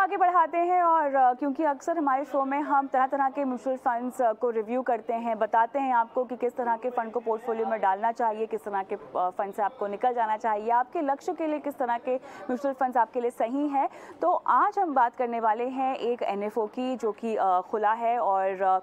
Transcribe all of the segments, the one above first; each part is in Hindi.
आगे बढ़ाते हैं और क्योंकि अक्सर हमारे शो में हम तरह तरह के म्यूचुअल फंड्स को रिव्यू करते हैं, बताते हैं आपको कि किस तरह के फंड को पोर्टफोलियो में डालना चाहिए, किस तरह के फंड से आपको निकल जाना चाहिए, आपके लक्ष्य के लिए किस तरह के म्यूचुअल फंड्स आपके लिए सही हैं। तो आज हम बात करने वाले हैं एक एनएफओ की जो कि खुला है और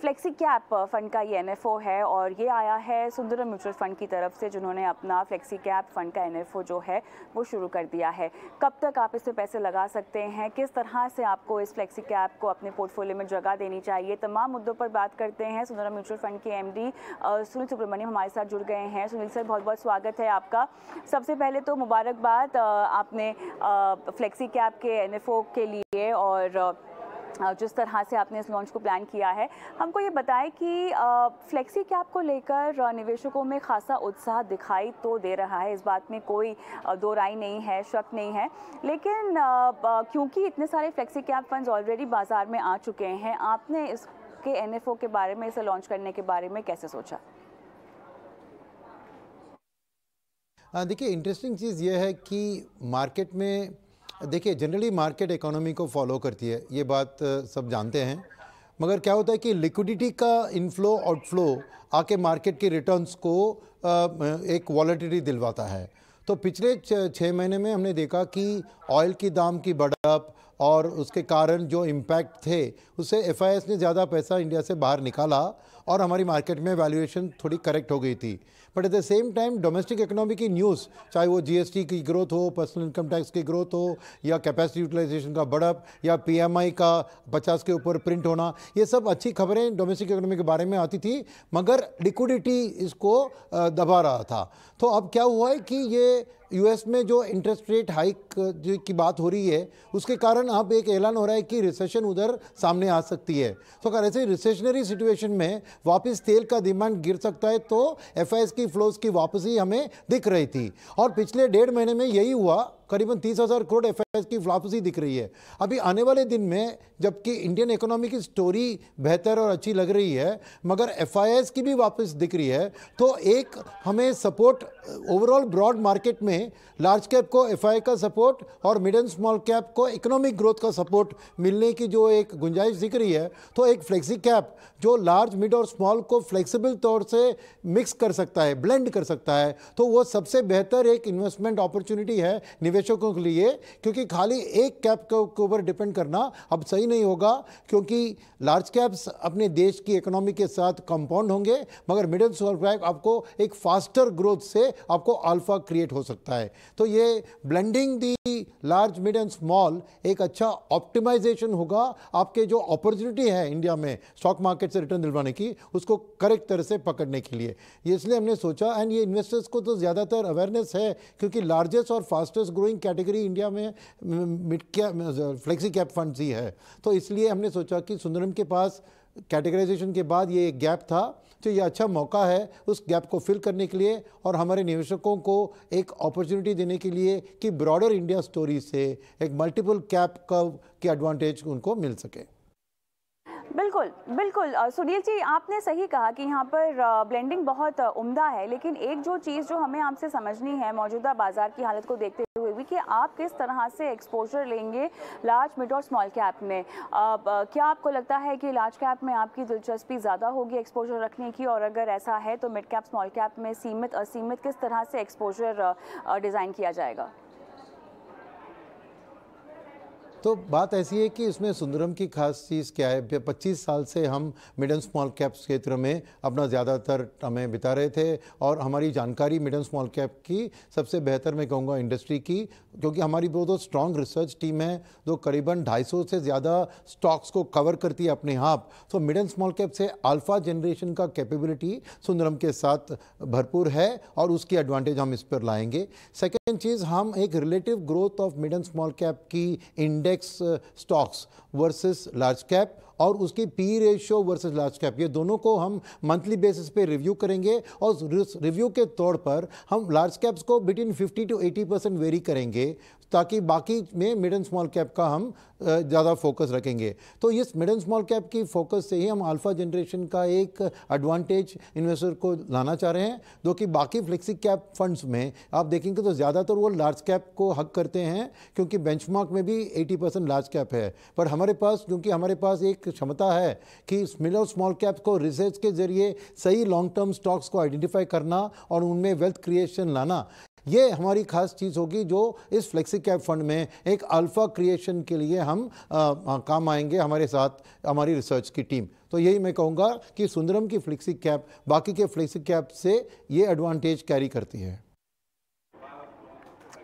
फ्लेक्सी कैप फंड का ये एनएफओ है और ये आया है सुंदरम म्यूचुअल फंड की तरफ से, जिन्होंने अपना फ्लेक्सी कैप फंड का एनएफओ जो है वो शुरू कर दिया है। कब तक आप इसमें पैसे लगा सकते हैं, किस तरह से आपको इस फ्लेक्सी कैप को अपने पोर्टफोलियो में जगह देनी चाहिए, तमाम मुद्दों पर बात करते हैं। सुंदरम म्यूचुअल फंड के एमडी सुनील सुब्रमण्यम हमारे साथ जुड़ गए हैं। सुनील सर, बहुत बहुत स्वागत है आपका। सबसे पहले तो मुबारकबाद आपने फ्लेक्सी कैप के एनएफओ के लिए और जिस तरह से आपने इस लॉन्च को प्लान किया है। हमको ये बताएं कि फ्लेक्सी कैप को लेकर निवेशकों में खासा उत्साह दिखाई तो दे रहा है, इस बात में कोई दो राय नहीं है, शक नहीं है, लेकिन क्योंकि इतने सारे फ्लेक्सी कैप फंड्स ऑलरेडी बाजार में आ चुके हैं, आपने इसके एनएफओ के बारे में, इसे लॉन्च करने के बारे में कैसे सोचा? देखिए, इंटरेस्टिंग चीज़ ये है कि मार्केट में देखिए जनरली मार्केट इकोनॉमी को फॉलो करती है, ये बात सब जानते हैं, मगर क्या होता है कि लिक्विडिटी का इनफ्लो आउटफ्लो आके मार्केट के रिटर्न्स को एक वॉलेटिलिटी दिलवाता है। तो पिछले 6 महीने में हमने देखा कि ऑयल की दाम की बढ़त और उसके कारण जो इम्पैक्ट थे उससे एफआईएस ने ज़्यादा पैसा इंडिया से बाहर निकाला और हमारी मार्केट में वैल्यूएशन थोड़ी करेक्ट हो गई थी। But at the same time domestic economy की न्यूज़, चाहे वो जीएसटी की ग्रोथ हो, पर्सनल इनकम टैक्स की ग्रोथ हो, या कैपेसिटी यूटिलाइजेशन का बढ़त, या पीएमआई का 50 के ऊपर प्रिंट होना, ये सब अच्छी खबरें डोमेस्टिक इकोनॉमी के बारे में आती थी, मगर लिक्विडिटी इसको दबा रहा था। तो अब क्या हुआ है कि ये यूएस में जो इंटरेस्ट रेट हाइक की बात हो रही है उसके कारण अब एक ऐलान हो रहा है कि रिसेशन उधर सामने आ सकती है। तो अगर ऐसे रिसेशनरी सिचुएशन में वापस तेल का डिमांड गिर सकता है तो एफआईएस की फ्लोज की वापसी हमें दिख रही थी और पिछले 1.5 महीने में यही हुआ। करीबन 30,000 करोड़ एफआईएस की वापसी दिख रही है। अभी आने वाले दिन में जबकि इंडियन इकोनॉमी की स्टोरी बेहतर और अच्छी लग रही है मगर एफआईएस की भी वापस दिख रही है, तो एक हमें सपोर्ट ओवरऑल ब्रॉड मार्केट में लार्ज कैप को एफआई का सपोर्ट और मिड एंड स्मॉल कैप को इकोनॉमिक ग्रोथ का सपोर्ट मिलने की जो एक गुंजाइश दिख रही है। तो एक फ्लेक्सी कैप जो लार्ज मिड और स्मॉल को फ्लेक्सिबल तौर से मिक्स कर सकता है, ब्लेंड कर सकता है, तो वो सबसे बेहतर एक इन्वेस्टमेंट अपॉर्चुनिटी है निवेशकों के लिए, क्योंकि खाली एक कैप के ऊपर डिपेंड करना अब सही नहीं होगा, क्योंकि लार्ज कैप्स अपने देश की इकोनॉमी के साथ कंपाउंड होंगे मगर मिड एंड स्मॉल कैप आपको एक फास्टर ग्रोथ से आपको अल्फा क्रिएट हो सकता है। तो ये blending the large mid and small एक अच्छा ऑप्टिमाइजेशन होगा आपके जो अपॉर्चुनिटी है इंडिया में स्टॉक मार्केट से रिटर्न दिलवाने की, उसको करेक्ट तरह से पकड़ने के लिए। इसलिए हमने सोचा, एंड ये इन्वेस्टर्स को तो ज़्यादातर अवेयरनेस है क्योंकि लार्जेस्ट और फास्टेस्ट ग्रोइंग कैटेगरी इंडिया में mid cap flexi cap funds ही है। तो इसलिए हमने सोचा कि सुंदरम के पास कैटेगराइजेशन के बाद ये एक गैप था, तो ये अच्छा मौका है उस गैप को फिल करने के लिए और हमारे निवेशकों को एक अपॉर्चुनिटी देने के लिए कि ब्रॉडर इंडिया स्टोरी से एक मल्टीपल कैप कर्व के एडवांटेज उनको मिल सके। बिल्कुल बिल्कुल सुनील जी, आपने सही कहा कि यहाँ पर ब्लेंडिंग बहुत उम्दा है, लेकिन एक जो चीज़ जो हमें आपसे समझनी है मौजूदा बाजार की हालत को देखते हुए भी, कि आप किस तरह से एक्सपोजर लेंगे लार्ज मिड और स्मॉल कैप में। क्या आपको लगता है कि लार्ज कैप में आपकी दिलचस्पी ज़्यादा होगी एक्सपोजर रखने की, और अगर ऐसा है तो मिड कैप स्मॉल कैप में सीमित असीमित किस तरह से एक्सपोजर डिज़ाइन किया जाएगा? तो बात ऐसी है कि इसमें सुंदरम की खास चीज़ क्या है, 25 साल से हम मिड एंड स्मॉल कैप क्षेत्र में अपना ज़्यादातर समय बिता रहे थे और हमारी जानकारी मिड एंड स्मॉल कैप की सबसे बेहतर मैं कहूँगा इंडस्ट्री की, क्योंकि हमारी बहुत स्ट्रॉन्ग रिसर्च टीम है जो करीबन 250 से ज़्यादा स्टॉक्स को कवर करती है अपने आप। तो मिड एंड स्मॉल कैप से अल्फा जनरेशन का कैपेबिलिटी सुंदरम के साथ भरपूर है और उसकी एडवांटेज हम इस पर लाएंगे। सेकेंड चीज़, हम एक relative growth of mid and small cap की index stocks versus large cap और उसकी P ratio versus large cap, ये दोनों को हम मंथली बेसिस पे रिव्यू करेंगे और रिव्यू के तौर पर हम लार्ज कैप्स को बिटवीन 50 to 80% वेरी करेंगे, ताकि बाकी में मिड एंड स्मॉल कैप का हम ज़्यादा फोकस रखेंगे। तो इस मिड एंड स्मॉल कैप की फोकस से ही हम अल्फा जनरेशन का एक एडवांटेज इन्वेस्टर को लाना चाह रहे हैं, जो कि बाकी फ्लेक्सी कैप फंड्स में आप देखेंगे तो ज़्यादातर वो लार्ज कैप को हक करते हैं, क्योंकि बेंचमार्क में भी 20% लार्ज कैप है, पर हमारे पास, क्योंकि हमारे पास एक क्षमता है कि मिड और स्मॉल कैप को रिसर्च के जरिए सही लॉन्ग टर्म स्टॉक्स को आइडेंटिफाई करना और उनमें वेल्थ क्रिएशन लाना, ये हमारी खास चीज़ होगी जो इस फ्लेक्सी कैप फंड में एक अल्फा क्रिएशन के लिए हम काम आएंगे हमारे साथ, हमारी रिसर्च की टीम। तो यही मैं कहूँगा कि सुंदरम की फ्लेक्सी कैप बाकी के फ्लेक्सी कैप से ये एडवांटेज कैरी करती है।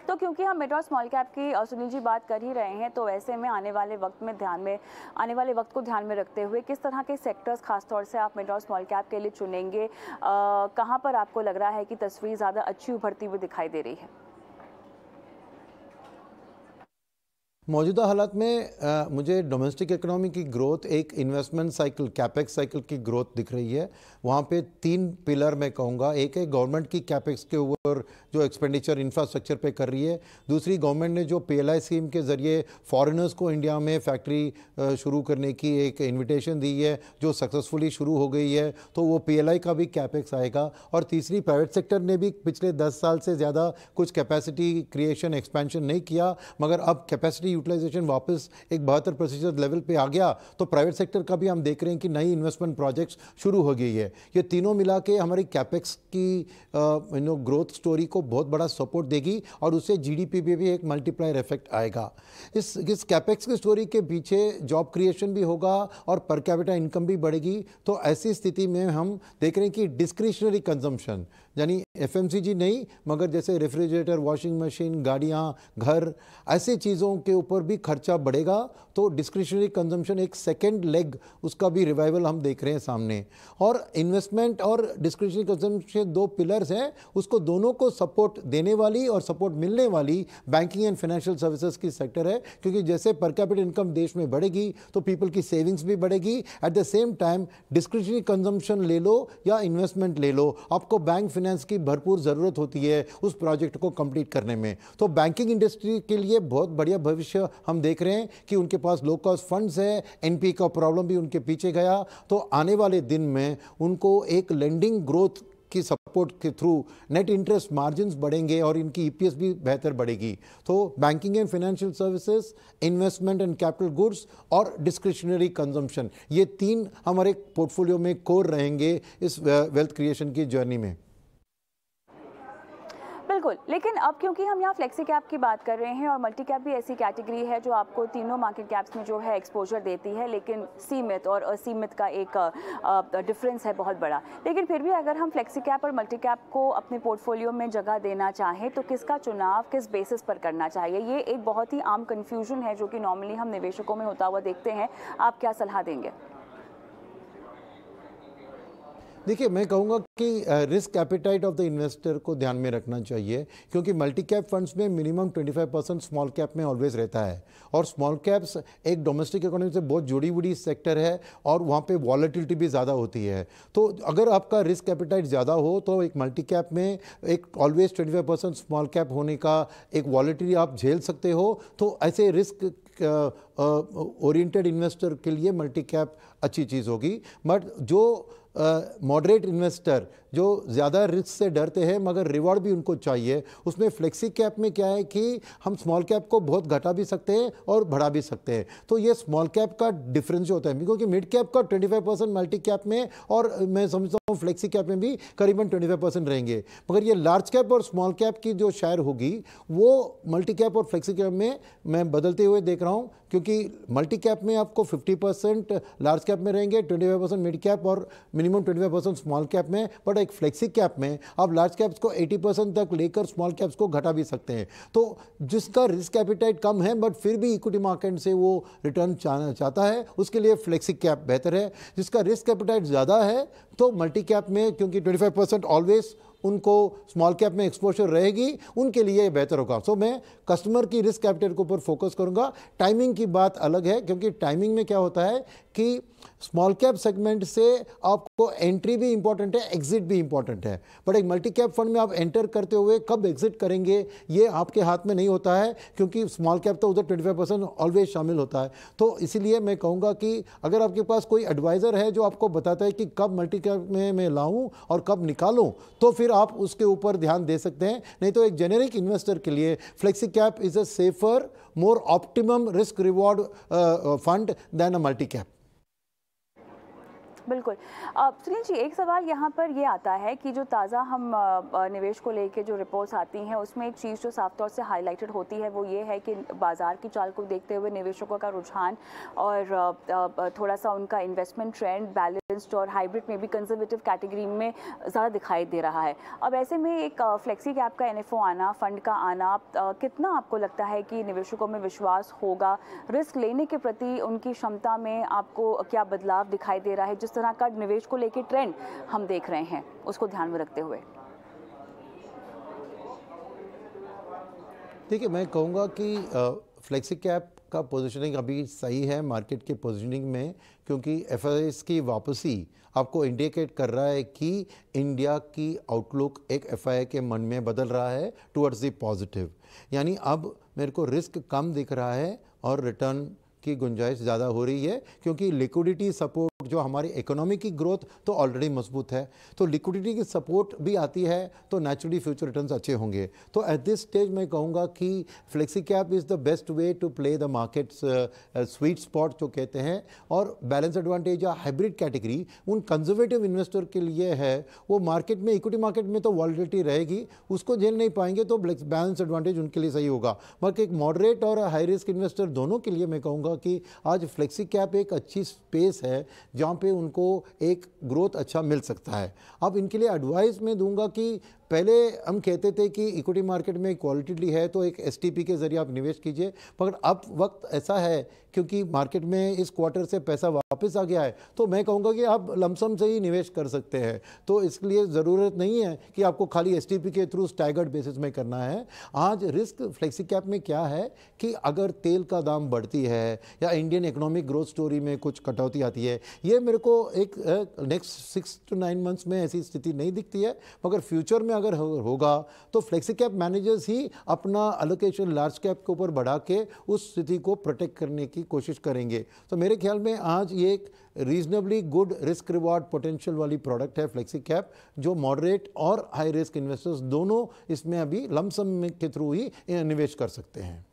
तो क्योंकि हम मिड और स्मॉल कैप की सुनील जी बात कर ही रहे हैं, तो ऐसे में आने वाले वक्त को ध्यान में रखते हुए किस तरह के सेक्टर्स खासतौर से आप मिड और स्मॉल कैप के लिए चुनेंगे? कहाँ पर आपको लग रहा है कि तस्वीर ज़्यादा अच्छी उभरती हुई दिखाई दे रही है? मौजूदा हालात में मुझे डोमेस्टिक इकोनॉमी की ग्रोथ, एक इन्वेस्टमेंट साइकिल, कैपेक्स साइकिल की ग्रोथ दिख रही है। वहाँ पे 3 पिलर मैं कहूँगा। एक है गवर्नमेंट की कैपेक्स के ऊपर जो एक्सपेंडिचर इंफ्रास्ट्रक्चर पे कर रही है। दूसरी, गवर्नमेंट ने जो PLI स्कीम के ज़रिए फॉरेनर्स को इंडिया में फैक्ट्री शुरू करने की एक इन्विटेशन दी है, जो सक्सेसफुली शुरू हो गई है, तो वो PLI का भी कैपेक्स आएगा। और तीसरी, प्राइवेट सेक्टर ने भी पिछले 10 साल से ज़्यादा कुछ कैपेसिटी क्रिएशन, एक्सपेंशन नहीं किया, मगर अब कैपेसिटी यूटिलाइजेशन वापस एक 72% लेवल पे आ गया, तो प्राइवेट सेक्टर का भी हम देख रहे हैं कि नई इन्वेस्टमेंट प्रोजेक्ट्स शुरू हो गई है। ये तीनों मिला के हमारी कैपेक्स की ग्रोथ स्टोरी को बहुत बड़ा सपोर्ट देगी और उससे GDP पे भी एक मल्टीप्लायर इफेक्ट आएगा। इस कैपेक्स की स्टोरी के पीछे जॉब क्रिएशन भी होगा और पर कैपिटा इनकम भी बढ़ेगी। तो ऐसी स्थिति में हम देख रहे हैं कि डिस्क्रिशनरी कंजम्पशन, यानी FMCG नहीं, मगर जैसे रेफ्रिजरेटर, वॉशिंग मशीन, गाड़ियाँ, घर, ऐसे चीज़ों के ऊपर भी खर्चा बढ़ेगा। तो डिस्क्रिशनरी कंजम्पशन एक सेकेंड लेग, उसका भी रिवाइवल हम देख रहे हैं सामने। और इन्वेस्टमेंट और डिस्क्रिशनरी कंजम्पशन 2 पिलर्स हैं, उसको दोनों को सपोर्ट देने वाली और सपोर्ट मिलने वाली बैंकिंग एंड फाइनेंशियल सर्विसेज की सेक्टर है, क्योंकि जैसे पर कैपिटा इनकम देश में बढ़ेगी तो पीपल की सेविंग्स भी बढ़ेगी। At the same time discretionary consumption ले लो या इन्वेस्टमेंट ले लो, आपको बैंक फाइनेंस की भरपूर ज़रूरत होती है उस प्रोजेक्ट को कंप्लीट करने में। तो बैंकिंग इंडस्ट्री के लिए बहुत बढ़िया भविष्य हम देख रहे हैं कि उनके पास लो कॉस्ट फंड्स है, NPA का प्रॉब्लम भी उनके पीछे गया, तो आने वाले दिन में उनको एक लेंडिंग ग्रोथ की सपोर्ट के थ्रू नेट इंटरेस्ट मार्जिन्स बढ़ेंगे और इनकी EPS भी बेहतर बढ़ेगी। तो banking and financial services, investment and capital goods और डिस्क्रिशनरी कंजम्पशन, ये 3 हमारे पोर्टफोलियो में कोर रहेंगे इस वेल्थ क्रिएशन की जर्नी में। बिल्कुल, लेकिन अब क्योंकि हम यहाँ फ्लेक्सी कैप की बात कर रहे हैं और मल्टी कैप भी ऐसी कैटेगरी है जो आपको तीनों मार्केट कैप्स में जो है एक्सपोजर देती है, लेकिन सीमित और असीमित का एक डिफरेंस है बहुत बड़ा। लेकिन फिर भी अगर हम फ्लेक्सी कैप और मल्टी कैप को अपने पोर्टफोलियो में जगह देना चाहें तो किसका चुनाव किस बेसिस पर करना चाहिए? ये एक बहुत ही आम कन्फ्यूजन है जो कि नॉर्मली हम निवेशकों में होता हुआ देखते हैं। आप क्या सलाह देंगे? देखिए, मैं कहूँगा कि risk appetite of the investor को ध्यान में रखना चाहिए, क्योंकि मल्टी कैप फंड्स में मिनिमम 25% स्मॉल कैप में ऑलवेज रहता है, और स्मॉल कैप्स एक डोमेस्टिक इकोनॉमी से बहुत जुड़ी हुई सेक्टर है और वहाँ पे वॉलेटिलिटी भी ज़्यादा होती है। तो अगर आपका रिस्क एपेटाइट ज़्यादा हो तो एक मल्टी कैप में एक ऑलवेज 25% स्मॉल कैप होने का एक वॉलेटिलिटी आप झेल सकते हो। तो ऐसे रिस्क ओरिएंटेड इन्वेस्टर के लिए मल्टी कैप अच्छी चीज़ होगी। बट जो मॉडरेट इन्वेस्टर जो ज़्यादा रिस्क से डरते हैं मगर रिवॉर्ड भी उनको चाहिए, उसमें फ्लेक्सी कैप में क्या है कि हम स्मॉल कैप को बहुत घटा भी सकते हैं और बढ़ा भी सकते हैं। तो ये स्मॉल कैप का डिफरेंस होता है, क्योंकि मिड कैप का 25% मल्टी कैप में और मैं समझता हूँ फ्लेक्सी कैप में भी करीबन 25% रहेंगे, मगर ये लार्ज कैप और स्मॉल कैप की जो शेयर होगी वो मल्टी कैप और फ्लेक्सी कैप में मैं बदलते हुए देख रहा हूँ, क्योंकि मल्टी कैप में आपको 50% लार्ज कैप में रहेंगे, 25% मिड कैप और मिनिमम 25% स्मॉल कैप में। बट एक फ्लेक्सी कैप में आप लार्ज कैप्स को 80% तक लेकर स्मॉल कैप्स को घटा भी सकते हैं। तो जिसका रिस्क एपेटाइट कम है बट फिर भी इक्विटी मार्केट से वो रिटर्न चाहता है, उसके लिए फ्लेक्सी कैप बेहतर है। जिसका रिस्क एपेटाइट ज़्यादा है तो मल्टी कैप में, क्योंकि 25% ऑलवेज उनको स्मॉल कैप में एक्सपोजर रहेगी, उनके लिए बेहतर होगा। सो मैं कस्टमर की रिस्क कैपिटल के ऊपर फोकस करूंगा। टाइमिंग की बात अलग है, क्योंकि टाइमिंग में क्या होता है कि स्मॉल कैप सेगमेंट से आपको एंट्री भी इंपॉर्टेंट है, एग्जिट भी इंपॉर्टेंट है। बट एक मल्टी कैप फंड में आप एंटर करते हुए कब एग्जिट करेंगे ये आपके हाथ में नहीं होता है, क्योंकि स्मॉल कैप तो उधर 25% ऑलवेज शामिल होता है। तो इसीलिए मैं कहूँगा कि अगर आपके पास कोई एडवाइज़र है जो आपको बताता है कि कब मल्टी कैप में मैं लाऊं और कब निकालूं, तो फिर आप उसके ऊपर ध्यान दे सकते हैं। नहीं तो एक जेनेरिक इन्वेस्टर के लिए flexi cap is a safer more optimum risk reward fund than a multi cap. बिल्कुल। सुनील जी, एक सवाल यहाँ पर ये आता है कि जो ताज़ा हम निवेश को लेके जो रिपोर्ट्स आती हैं उसमें एक चीज़ जो साफ तौर से हाईलाइटेड होती है वो ये है कि बाज़ार की चाल को देखते हुए निवेशकों का रुझान और थोड़ा सा उनका इन्वेस्टमेंट ट्रेंड बैलेंस्ड और हाइब्रिड में भी कंजर्वेटिव कैटेगरी में ज़्यादा दिखाई दे रहा है। अब ऐसे में एक फ्लेक्सी कैप का NFO आना, फंड का आना, कितना आपको लगता है कि निवेशकों में विश्वास होगा, रिस्क लेने के प्रति उनकी क्षमता में आपको क्या बदलाव दिखाई दे रहा है, जिस तरह का निवेश को लेकर ट्रेंड हम देख रहे हैं उसको ध्यान में रखते हुए? देखिए, मैं कहूँगा कि फ्लेक्सी कैप का पोजीशनिंग अभी सही है मार्केट के पोजीशनिंग में, क्योंकि FIIs की वापसी आपको इंडिकेट कर रहा है कि इंडिया की आउटलुक एक FII के मन में बदल रहा है टुवर्ड्स द पॉजिटिव। यानी अब मेरे को रिस्क कम दिख रहा है और रिटर्न की गुंजाइश ज़्यादा हो रही है, क्योंकि लिक्विडिटी सपोर्ट जो हमारी इकोनॉमी की ग्रोथ तो ऑलरेडी मजबूत है, तो लिक्विडिटी की सपोर्ट भी आती है तो नेचुरली फ्यूचर रिटर्न्स अच्छे होंगे। तो एट दिस स्टेज मैं कहूँगा कि flexi cap is the best way to play the markets sweet spot जो कहते हैं, और बैलेंस एडवांटेज या हाइब्रिड कैटेगरी उन कंजर्वेटिव इन्वेस्टर के लिए है। वो मार्केट में, इक्विटी मार्केट में तो वॉलिटिलिटी रहेगी, उसको झेल नहीं पाएंगे, तो बैलेंस एडवांटेज उनके लिए सही होगा। मगर एक मॉडरेट और हाई रिस्क इन्वेस्टर दोनों के लिए मैं कहूँगा कि आज फ्लेक्सी कैप एक अच्छी स्पेस है जहाँ पे उनको एक ग्रोथ अच्छा मिल सकता है। अब इनके लिए एडवाइस मैं दूंगा कि पहले हम कहते थे कि इक्विटी मार्केट में क्वालिटी है तो एक STP के ज़रिए आप निवेश कीजिए, मगर अब वक्त ऐसा है क्योंकि मार्केट में इस क्वार्टर से पैसा वापस आ गया है, तो मैं कहूँगा कि आप लमसम से ही निवेश कर सकते हैं। तो इसलिए ज़रूरत नहीं है कि आपको खाली STP के थ्रू स्टैगर्ड बेसिस में करना है। आज रिस्क फ्लेक्सी कैप में क्या है कि अगर तेल का दाम बढ़ती है या इंडियन इकोनॉमिक ग्रोथ स्टोरी में कुछ कटौती आती है, ये मेरे को एक नेक्स्ट 6 to 9 मंथ्स में ऐसी स्थिति नहीं दिखती है, मगर फ्यूचर में अगर होगा तो फ्लेक्सी कैप मैनेजर्स ही अपना एलोकेशन लार्ज कैप के ऊपर बढ़ा के उस स्थिति को प्रोटेक्ट करने की कोशिश करेंगे। तो मेरे ख्याल में आज ये एक reasonably good risk reward potential वाली प्रोडक्ट है फ्लेक्सी कैप, जो मॉडरेट और हाई रिस्क इन्वेस्टर्स दोनों इसमें अभी लमसम के थ्रू ही निवेश कर सकते हैं।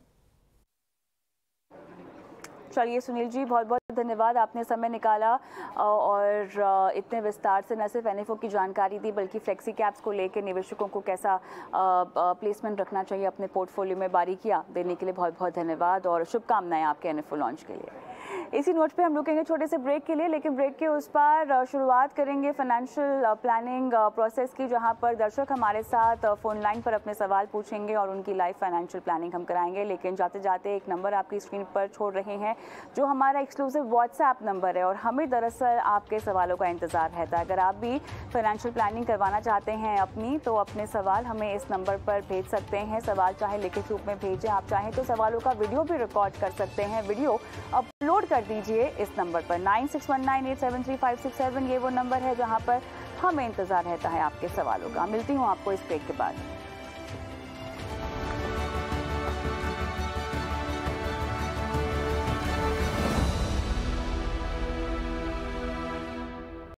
चलिए सुनील जी, बहुत बहुत धन्यवाद, आपने समय निकाला और इतने विस्तार से न सिर्फ NFO की जानकारी दी बल्कि फ्लेक्सी कैप्स को लेकर निवेशकों को कैसा प्लेसमेंट रखना चाहिए अपने पोर्टफोलियो में बारीकियां देने के लिए बहुत बहुत धन्यवाद और शुभकामनाएं आपके NFO लॉन्च के लिए। इसी नोट पे हम रुकेंगे छोटे से ब्रेक के लिए, लेकिन ब्रेक के उस पार शुरुआत करेंगे फाइनेंशियल प्लानिंग प्रोसेस की, जहां पर दर्शक हमारे साथ फोन लाइन पर अपने सवाल पूछेंगे और उनकी लाइव फाइनेंशियल प्लानिंग हम कराएंगे। लेकिन जाते जाते एक नंबर आपकी स्क्रीन पर छोड़ रहे हैं जो हमारा एक्सक्लूसिव व्हाट्सएप नंबर है, और हमें दरअसल आपके सवालों का इंतजार रहता है। अगर आप भी फाइनेंशियल प्लानिंग करवाना चाहते हैं अपनी, तो अपने सवाल हमें इस नंबर पर भेज सकते हैं। सवाल चाहे लिखित रूप में भेजें, आप चाहें तो सवालों का वीडियो भी रिकॉर्ड कर सकते हैं। वीडियो अपलोड कर दीजिए इस नंबर पर 9619873567। ये वो नंबर है जहां पर हमें इंतजार रहता है आपके सवालों का। मिलती हूँ आपको इस ब्रेक के बाद।